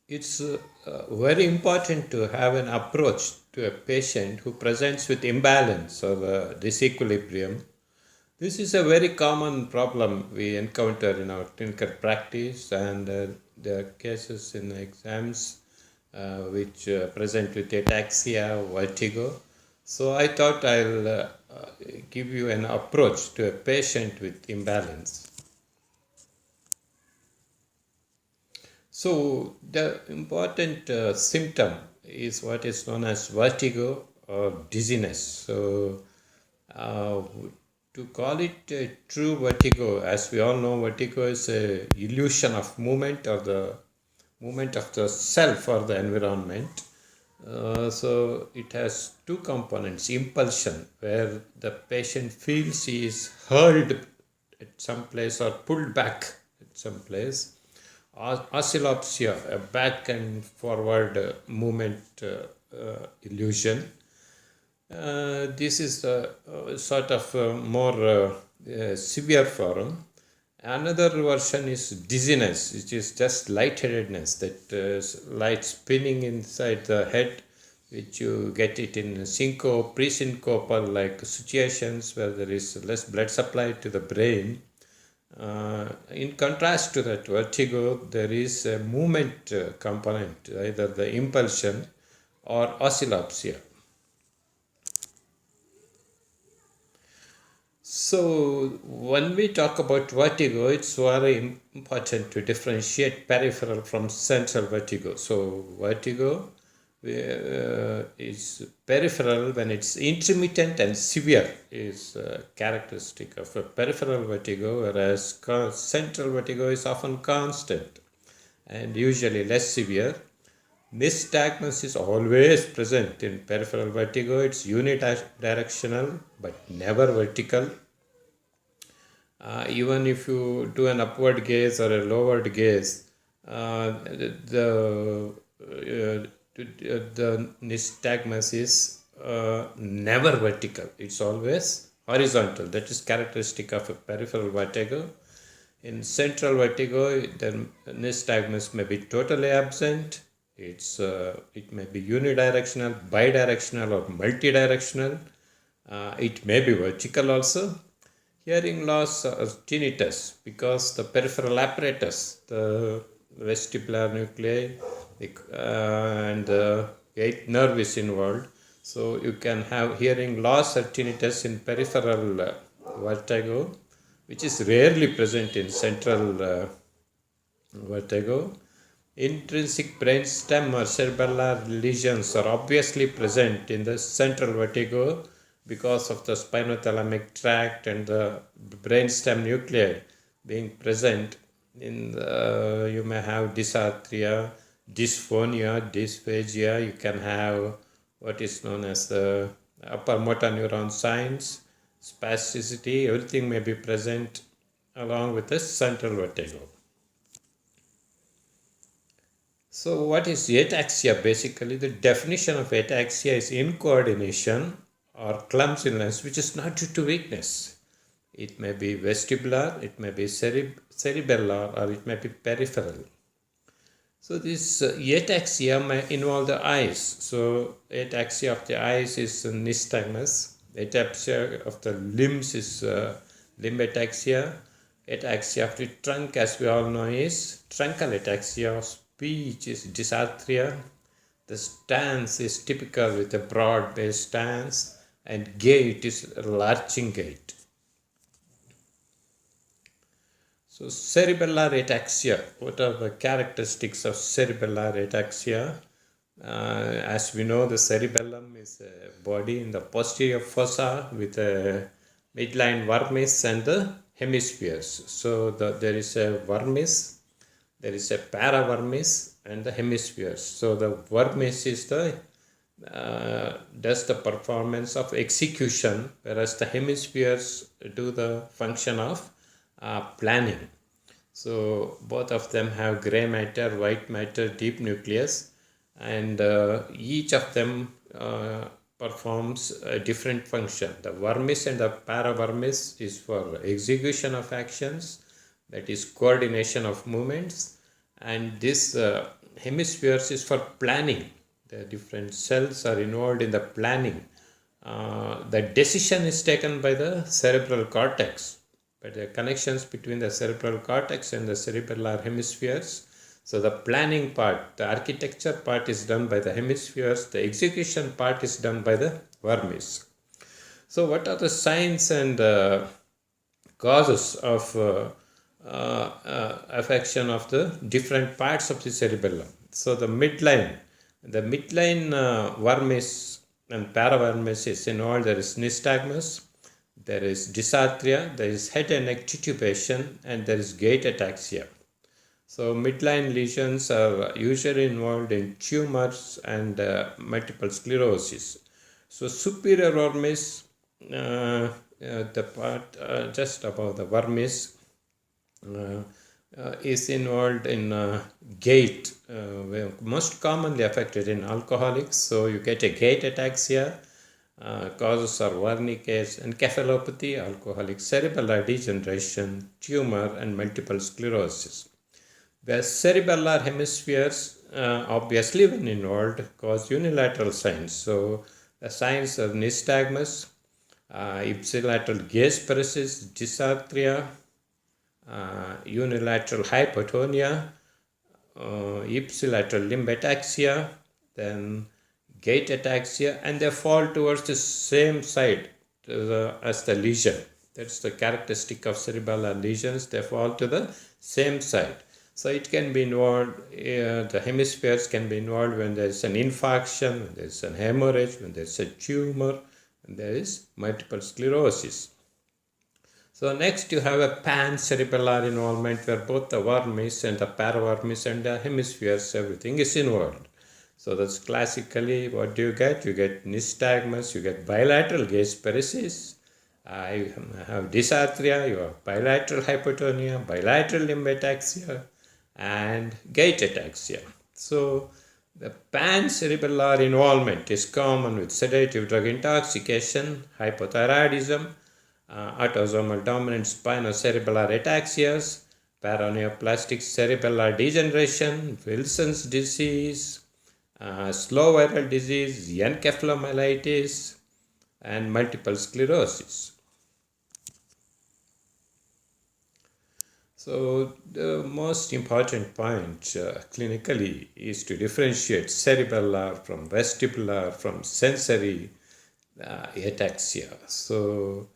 it's very important to have an approach to a patient who presents with imbalance or disequilibrium. This is a very common problem we encounter in our clinical practice, and there are cases in exams which present with ataxia, vertigo. So I thought I'll give you an approach to a patient with imbalance. So the important symptom is what is known as vertigo or dizziness. So uh, to call it a true vertigo, as we all know, vertigo is a illusion of movement or the movement of the self or the environment. So it has two components: impulsion, where the patient feels he is hurled at some place or pulled back at some place. Oscillopsia, a back and forward movement illusion. This is the sort of more severe form. Another version is dizziness, which is just lightheadedness, that light spinning inside the head, which you get it in syncope, pre-syncopal like situations where there is less blood supply to the brain. In contrast to that vertigo, there is a movement component, either the impulsion or oscillopsia. So, when we talk about vertigo, it's very important to differentiate peripheral from central vertigo. So, vertigo is peripheral when it's intermittent and severe, is characteristic of a peripheral vertigo, whereas central vertigo is often constant and usually less severe. Nystagmus is always present in peripheral vertigo. It's unidirectional but never vertical. Even if you do an upward gaze or a lowered gaze, the nystagmus is never vertical. It's always horizontal. That is characteristic of a peripheral vertigo. In central vertigo, the nystagmus may be totally absent. It may be unidirectional, bidirectional, or multidirectional. It may be vertical also. Hearing loss or tinnitus, because the peripheral apparatus, the vestibular nuclei and the eighth nerve is involved. So you can have hearing loss or tinnitus in peripheral vertigo, which is rarely present in central vertigo. Intrinsic brainstem or cerebellar lesions are obviously present in the central vertigo because of the spinothalamic tract and the brainstem nuclei being present. You may have dysarthria, dysphonia, dysphagia. You can have what is known as the upper motor neuron signs, spasticity. Everything may be present along with the central vertigo. So what is ataxia? Basically, the definition of ataxia is incoordination or clumsiness, which is not due to weakness. It may be vestibular, it may be cerebellar, or it may be peripheral. So this ataxia may involve the eyes. So ataxia of the eyes is nystagmus. Ataxia of the limbs is limb ataxia. Ataxia of the trunk, as we all know, is truncal ataxia. Speech is dysarthria. The stance is typical with a broad-based stance, and gait is lurching gait. So cerebellar ataxia. What are the characteristics of cerebellar ataxia? As we know, the cerebellum is a body in the posterior fossa with a midline vermis and the hemispheres. So there is a vermis, there is a paravermis, and the hemispheres. So the vermis is does the performance of execution, whereas the hemispheres do the function of planning. So both of them have gray matter, white matter, deep nucleus, and each of them performs a different function. The vermis and the paravermis is for execution of actions, that is coordination of movements, and this hemispheres is for planning. The different cells are involved in the planning. The decision is taken by the cerebral cortex, but the connections between the cerebral cortex and the cerebellar hemispheres. So the planning part, the architecture part is done by the hemispheres, the execution part is done by the vermis. So what are the signs and causes of affection of the different parts of the cerebellum? So the midline vermis and paravermis is involved. There is nystagmus, there is dysarthria, there is head and neck titubation, and there is gait ataxia. So midline lesions are usually involved in tumors and multiple sclerosis. So superior vermis, the part just above the vermis, is involved in gait, most commonly affected in alcoholics. So you get a gait ataxia. Causes are wernicke's, encephalopathy, alcoholic cerebellar degeneration, tumor, and multiple sclerosis. The cerebellar hemispheres, obviously when involved, cause unilateral signs. So the signs are nystagmus, ipsilateral gaze paresis, dysarthria, unilateral hypotonia, ipsilateral limb ataxia, then gait ataxia, and they fall towards the same side as the lesion. That's the characteristic of cerebellar lesions. They fall to the same side. So it can be involved, the hemispheres can be involved when there is an infarction, when there is an hemorrhage, when there is a tumor, and there is multiple sclerosis. So next you have a pan-cerebellar involvement where both the vermis and the paravermis and the hemispheres, everything is involved. So that's classically what do you get? You get nystagmus, you get bilateral gaze paresis, you have dysarthria, you have bilateral hypotonia, bilateral limb ataxia, and gait ataxia. So the pan-cerebellar involvement is common with sedative drug intoxication, hypothyroidism, autosomal dominant spinocerebellar ataxias, paraneoplastic cerebellar degeneration, Wilson's disease, slow viral disease, encephalomyelitis, and multiple sclerosis. So the most important point clinically is to differentiate cerebellar from vestibular from sensory ataxia. So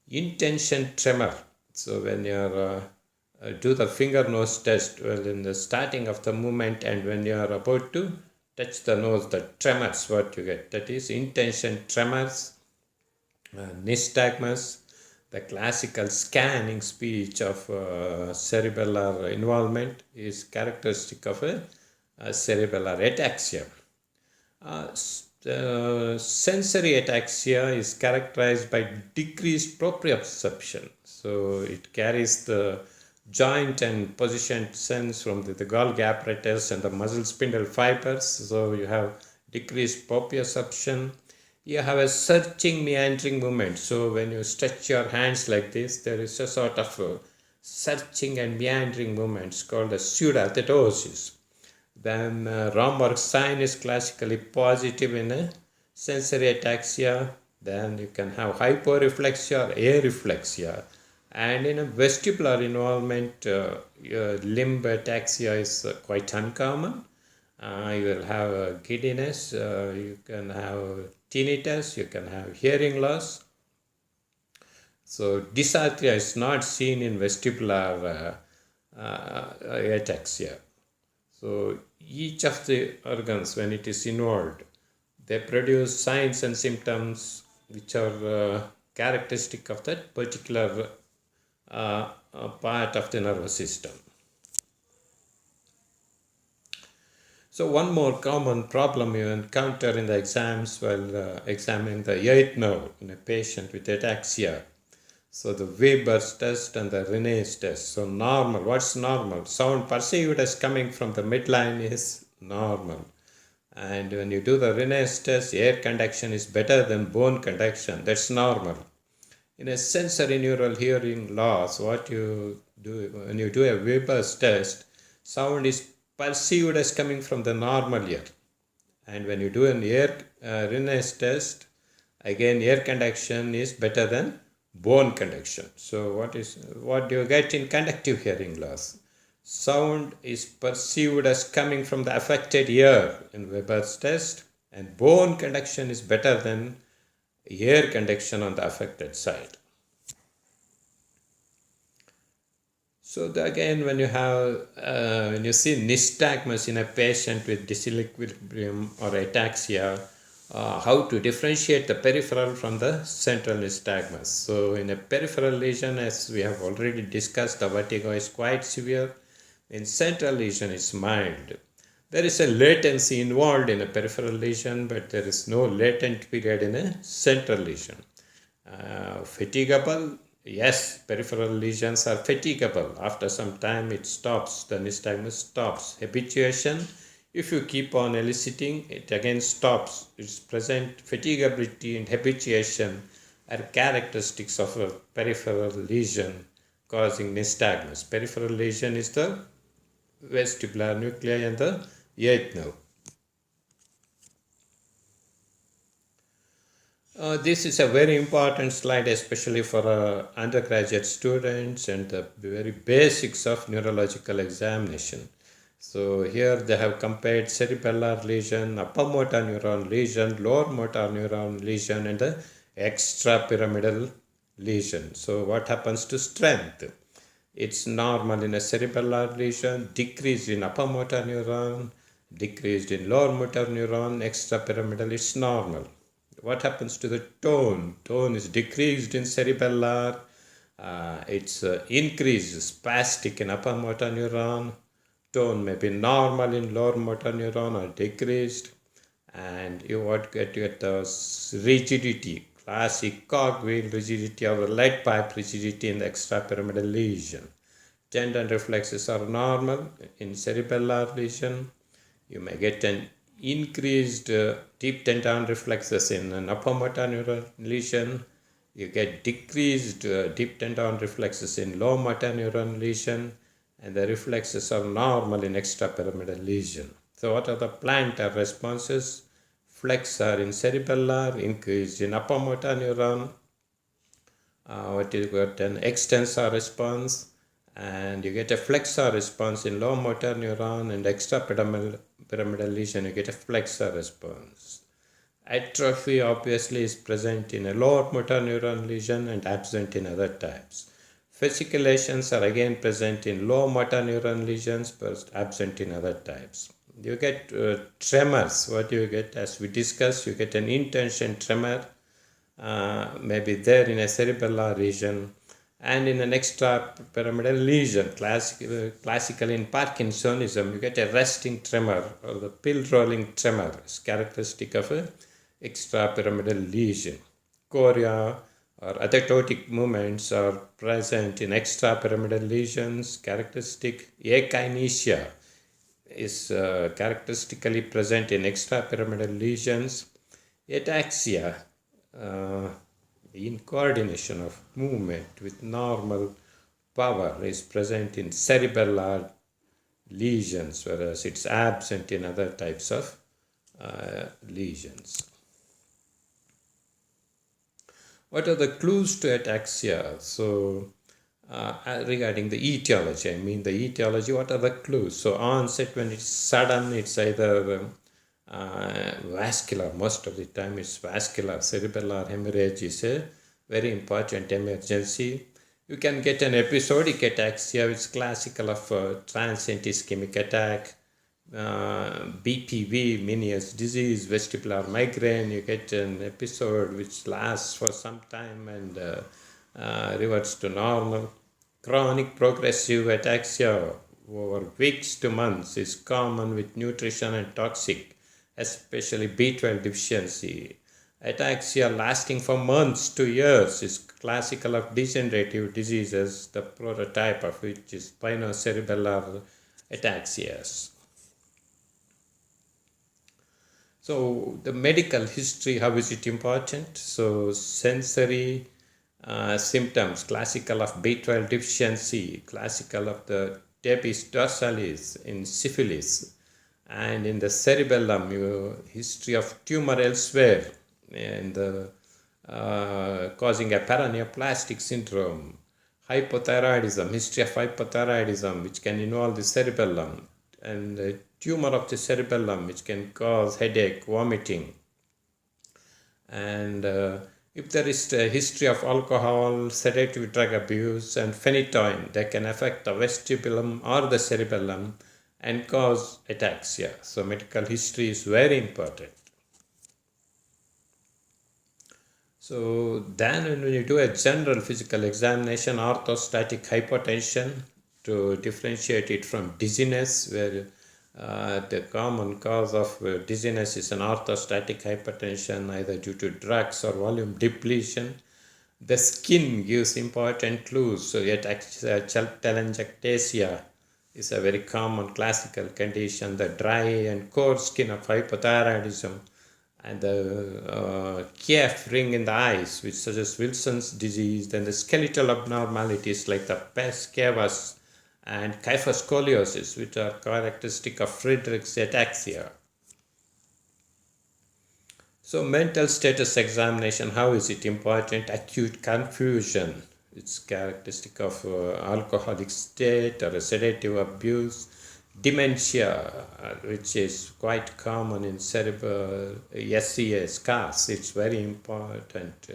intention tremor. So when you do the finger nose test, well, in the starting of the movement and when you are about to touch the nose, the tremors, what you get, that is intention tremors. Nystagmus, the classical scanning speech of cerebellar involvement, is characteristic of a cerebellar ataxia. Sensory ataxia is characterized by decreased proprioception. So it carries the joint and position sense from the Golgi apparatus and the muscle spindle fibers. So you have decreased proprioception. You have a searching meandering movement. So when you stretch your hands like this, there is a sort of a searching and meandering movements called a pseudoathetosis. Then Romberg sign is classically positive in a sensory ataxia. Then you can have hyporeflexia or areflexia. And in a vestibular involvement, limb ataxia is quite uncommon. You will have giddiness, you can have tinnitus, you can have hearing loss. So dysarthria is not seen in vestibular ataxia. So each of the organs, when it is involved, they produce signs and symptoms which are characteristic of that particular part of the nervous system. So one more common problem you encounter in the exams while examining the eighth nerve in a patient with ataxia. So the Weber's test and the Rene's test. So normal, what's normal? Sound perceived as coming from the midline is normal. And when you do the Rene's test, air conduction is better than bone conduction. That's normal. In a sensory neural hearing loss, what you do when you do a Weber's test, sound is perceived as coming from the normal ear. And when you do an ear Renes test, again ear conduction is better than bone conduction. So what do you get in conductive hearing loss? Sound is perceived as coming from the affected ear in Weber's test, and bone conduction is better than ear conduction on the affected side. So again, when you see nystagmus in a patient with disequilibrium or ataxia, how to differentiate the peripheral from the central nystagmus. So in a peripheral lesion, as we have already discussed, the vertigo is quite severe. In central lesion, it's mild. There is a latency involved in a peripheral lesion, but there is no latent period in a central lesion. Fatigable. Yes, peripheral lesions are fatigable. After some time, it stops. The nystagmus stops. Habituation, if you keep on eliciting, it again stops. Its present fatigability and habituation are characteristics of a peripheral lesion causing nystagmus. Peripheral lesion is the vestibular nuclei and the eighth nerve. This is a very important slide, especially for undergraduate students and the very basics of neurological examination. So here they have compared cerebellar lesion, upper motor neuron lesion, lower motor neuron lesion, and the extrapyramidal lesion. So what happens to strength? It's normal in a cerebellar lesion, decreased in upper motor neuron, decreased in lower motor neuron, extrapyramidal, it's normal. What happens to the tone? Tone is decreased in cerebellar, it's increased spastic in upper motor neuron. Tone may be normal in lower motor neuron or decreased. And you what get the rigidity, classic cogwheel rigidity or lead pipe rigidity in the extrapyramidal lesion. Tendon reflexes are normal in cerebellar lesion. You may get an increased deep tendon reflexes in an upper motor neuron lesion. You get decreased deep tendon reflexes in low motor neuron lesion, and the reflexes are normal in extrapyramidal lesion. So what are the plantar responses? Flexor in cerebellar, increased in upper motor neuron. What you got an extensor response, and you get a flexor response in low motor neuron, and extrapyramidal lesion you get a flexor response. Atrophy obviously is present in a lower motor neuron lesion and absent in other types. Fasciculations are again present in low motor neuron lesions but absent in other types. You get tremors. What you get, as we discussed, you get an intention tremor, maybe there in a cerebellar region, and in an extrapyramidal lesion. Classically in Parkinsonism, you get a resting tremor or the pill rolling tremor. It's characteristic of a extrapyramidal lesion. Chorea or athertotic movements are present in extrapyramidal lesions. Characteristic akinesia is characteristically present in extrapyramidal lesions. Ataxia, incoordination of movement with normal power, is present in cerebellar lesions, whereas it's absent in other types of lesions. What are the clues to ataxia? So regarding the etiology, what are the clues? So onset, when it's sudden, it's either vascular. Most of the time it's vascular. Cerebellar hemorrhage is a very important emergency. You can get an episodic ataxia, which is classical of transient ischemic attack. BPV, Meniere's disease, vestibular migraine. You get an episode which lasts for some time and reverts to normal. Chronic progressive ataxia over weeks to months is common with nutrition and toxic, especially B12 deficiency. Ataxia lasting for months to years is classical of degenerative diseases, the prototype of which is spinocerebellar ataxias. So the medical history, how is it important? So sensory symptoms, classical of B12 deficiency, classical of the tabes dorsalis in syphilis, and in the cerebellum, history of tumor elsewhere, and causing a paraneoplastic syndrome, hypothyroidism, history of hypothyroidism, which can involve the cerebellum, and the tumor of the cerebellum, which can cause headache, vomiting. And if there is a history of alcohol, sedative drug abuse, and phenytoin, that can affect the vestibulum or the cerebellum and cause ataxia. So medical history is very important. So then when you do a general physical examination, orthostatic hypotension, to differentiate it from dizziness, where the common cause of dizziness is an orthostatic hypertension, either due to drugs or volume depletion. The skin gives important clues. So telangiectasia is a very common classical condition. The dry and coarse skin of hypothyroidism, and the Kiev ring in the eyes, which suggests Wilson's disease. Then the skeletal abnormalities like the pes cavus and kyphoscoliosis, which are characteristic of Friedreich's ataxia. So mental status examination, how is it important? Acute confusion, it's characteristic of alcoholic state or a sedative abuse. Dementia, which is quite common in cerebral SCA scars, it's very important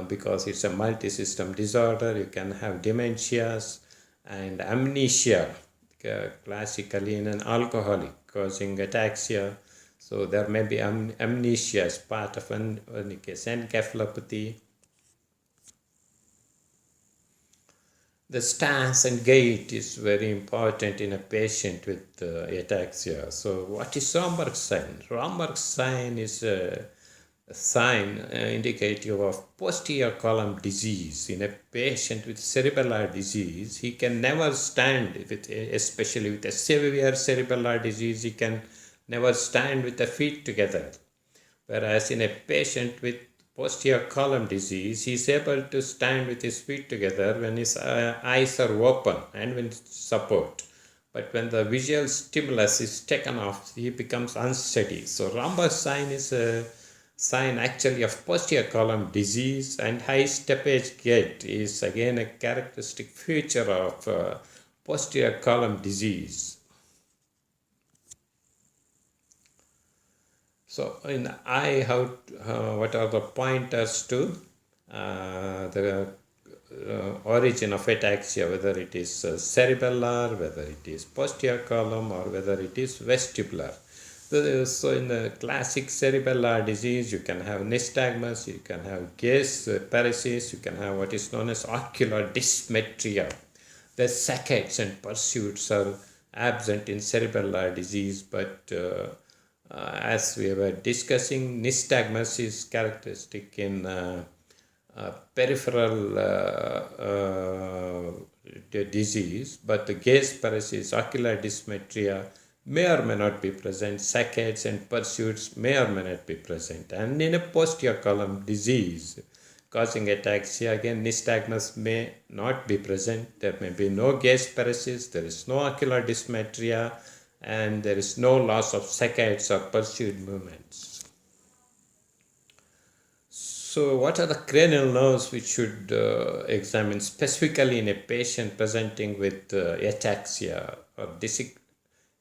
because it's a multi-system disorder. You can have dementias. And amnesia, classically in an alcoholic, causing ataxia. So there may be amnesia as part of an encephalopathy. The stance and gait is very important in a patient with ataxia. So what is Romberg's sign? Romberg's sign is a sign indicative of posterior column disease. In a patient with cerebellar disease, he can never stand, especially with a severe cerebellar disease, he can never stand with the feet together. Whereas in a patient with posterior column disease, he is able to stand with his feet together when his eyes are open and when support. But when the visual stimulus is taken off, he becomes unsteady. So Romberg's sign is a sign actually of posterior column disease, and high steppage gait is again a characteristic feature of posterior column disease. So in eye, what are the pointers to the origin of ataxia, whether it is cerebellar, whether it is posterior column, or whether it is vestibular. So in the classic cerebellar disease, you can have nystagmus, you can have gaze paresis, you can have what is known as ocular dysmetria. The saccades and pursuits are absent in cerebellar disease, but as we were discussing, nystagmus is characteristic in peripheral disease, but the gaze paresis, ocular dysmetria may or may not be present. Saccades and pursuits may or may not be present. And in a posterior column disease causing ataxia, again nystagmus may not be present. There may be no gaze paresis, there is no ocular dysmetria, and there is no loss of saccades or pursuit movements. So what are the cranial nerves which should examine specifically in a patient presenting with ataxia or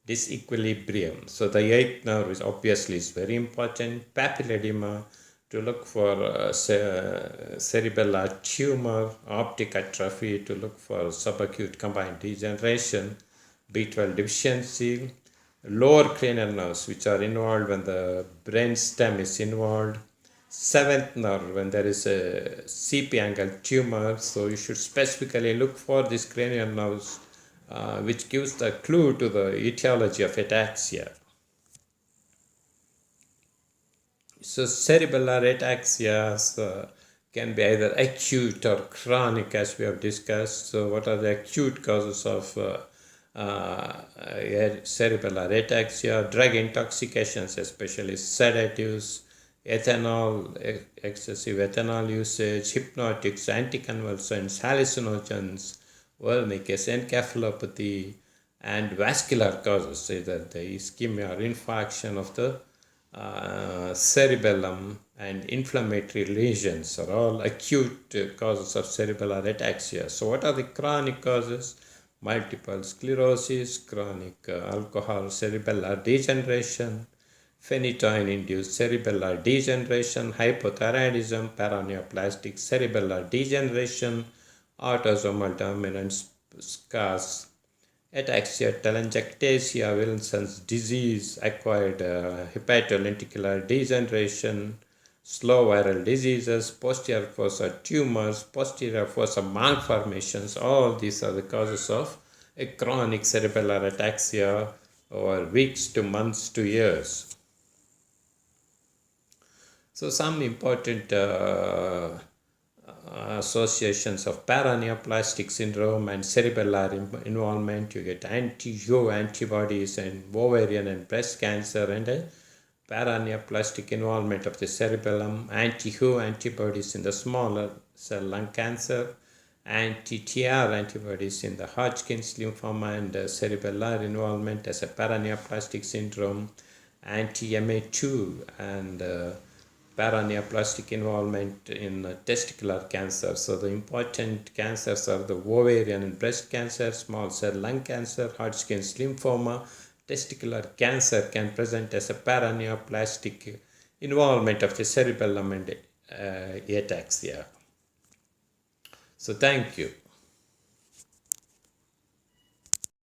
disequilibrium? So the eighth nerve is obviously very important. Papilledema, to look for cerebellar tumor, optic atrophy, to look for subacute combined degeneration, B12 deficiency, lower cranial nerves which are involved when the brain stem is involved, seventh nerve when there is a CP angle tumor. So you should specifically look for these cranial nerves which gives the clue to the etiology of ataxia. So cerebellar ataxias can be either acute or chronic, as we have discussed. So what are the acute causes of cerebellar ataxia? Drug intoxications, especially sedatives, ethanol, excessive ethanol usage, hypnotics, anticonvulsants, hallucinogens, Wernicke's encephalopathy, and vascular causes, either the ischemia or infarction of the cerebellum, and inflammatory lesions are all acute causes of cerebellar ataxia. So what are the chronic causes? Multiple sclerosis, chronic alcohol cerebellar degeneration, phenytoin-induced cerebellar degeneration, hypothyroidism, paraneoplastic cerebellar degeneration, autosomal dominant scars, ataxia, telangiectasia, Wilson's disease, acquired hepatolenticular degeneration, slow viral diseases, posterior fossa tumors, posterior fossa malformations. All these are the causes of a chronic cerebellar ataxia over weeks to months to years. So some important associations of paraneoplastic syndrome and cerebellar involvement. You get anti-Hu antibodies and ovarian and breast cancer, and a paraneoplastic involvement of the cerebellum, anti-Hu antibodies in the smaller cell lung cancer, anti-TR antibodies in the Hodgkin's lymphoma and cerebellar involvement as a paraneoplastic syndrome, anti-MA2 and paraneoplastic involvement in testicular cancer. So the important cancers are the ovarian and breast cancer, small cell lung cancer, Hodgkin's lymphoma. Testicular cancer can present as a paraneoplastic involvement of the cerebellum and ataxia. So thank you.